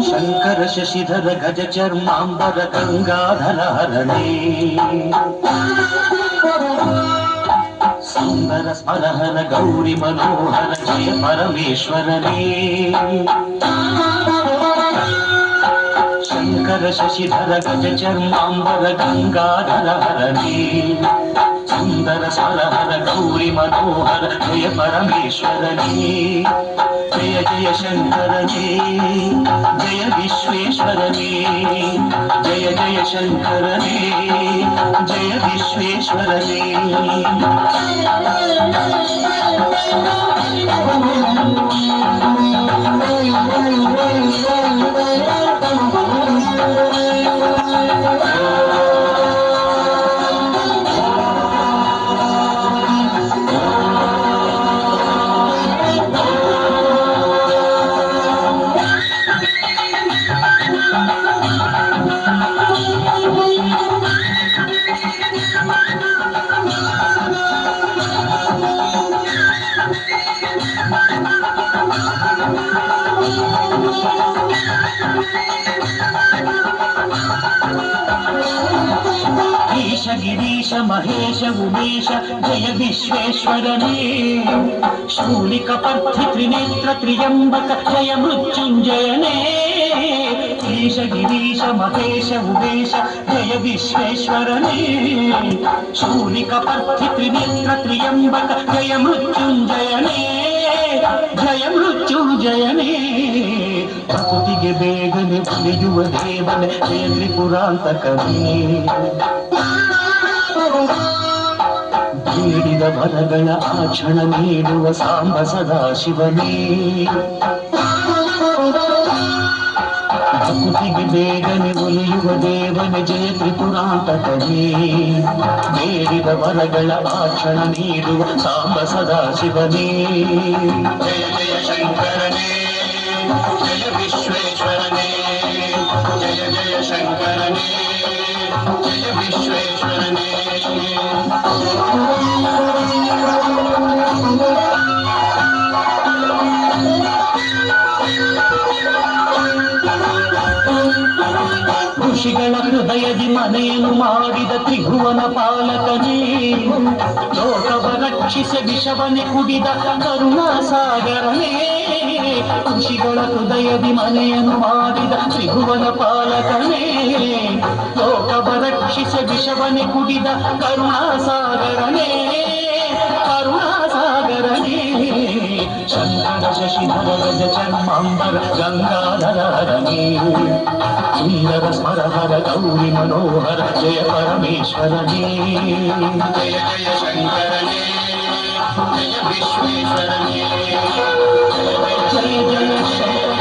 ಶಂಕರ ಶಶಿಧರ ಗಜ ಚರ್ಮಾಂಬರ ಗಂಗಾಧರ ಹರನೇ ಸುಂದರ ಸ್ಮರಹರ ಗೌರಿ ಮನೋಹರ ಜಯ ಪರಮೇಶ್ವರನೇ ಶಂಕರ ಶಶಿಧರ ಗಜ ಚರ್ಮಾಂಬರ ಗಂಗಾಧರ ಹರನೇ ಸುಂದರ ಸ್ಮರಹರ ಗೌರಿ ಮನೋಹರ ಜಯ ಪರಮೇಶ್ವರನೇ ಜಯ ಜಯ ಶಂಕರನೇ ಜಯ ವಿಶ್ವೇಶ್ವರನೇ ಜಯ ಜಯ ಶಂಕರನೇ ಜಯ ವಿಶ್ವೇಶ್ವರನೇ ईश गिरीश महेश उमेश जय विश्वेश्वरने शूलिकपर्धि त्रिनेत्र त्र्यंबक जय मृत्युंजयने ईश गिरीश महेश उमेश जय विश्वेश्वरने शूलिकपर्धि त्रिनेत्र त्र्यंबक जय मृत्युंजयने जय मृत्युंजयने ಪ್ರಕೃತಿಗೆ ಬೇಗನೆ ಉಳಿಯುವ ದೇವನೇ ಜಯ ತ್ರಿಪುರಾಂತಕನೇ ಬೇಡಿದ ವರಗಳ ಆಕ್ಷಣ ನೀಡುವ ಸಾಂಬ ಸದಾಶಿವನೇ ಪ್ರಕೃತಿಗೆ ಬೇಗನೆ ಉಳಿಯುವ ದೇವನೇ ಜಯ ತ್ರಿಪುರಾಂತಕನೇ ಬೇಡಿದ ವರಗಳ ಆಕ್ಷಣ ನೀಡುವ ಸಾಂಬ ಸದಾಶಿವನೇ ಜಯ ಜಯ ಶಂಕರನೇ जय विश्वेश्वरने जय जय शंकरने जय विश्वेश्वरने ಋಷಿಗಳ ಹೃದಯದಿ ಮನೆಯನ್ನು ಮಾಡಿದ ತ್ರಿಭುವನ ಪಾಲಕನೇ ಲೋಕವ ರಕ್ಷಿಸಿ ವಿಷವನೆ ಕುಡಿದ ಕರುಣಾಸಾಗರನೇ ಋಷಿಗಳ ಹೃದಯದಿ ಮನೆಯನ್ನು ಮಾಡಿದ ತ್ರಿಭುವನ ಪಾಲಕನೇ ಲೋಕವ ರಕ್ಷಿಸಿ ವಿಷವನೆ ಕುಡಿದ ಕರುಣಾಸಾಗರನೇ ಕರುಣಾಸಾಗರನೇ ಶಂಕರ ಶಶಿಧರ ಗಜ ಚರ್ಮಾಂಬರ ಗಂಗಾಧರ ಹರನೇ ಸುಂದರ ಸ್ಮರಹರ ಗೌರಿ ಮನೋಹರ ಜಯ ಪರಮೇಶ್ವರನೇ ಜಯ ಜಯ ಶಂಕರನೇ ಜಯ ವಿಶ್ವೇಶ್ವರನೇ ಜಯ ಜಯ ಶಂಕರ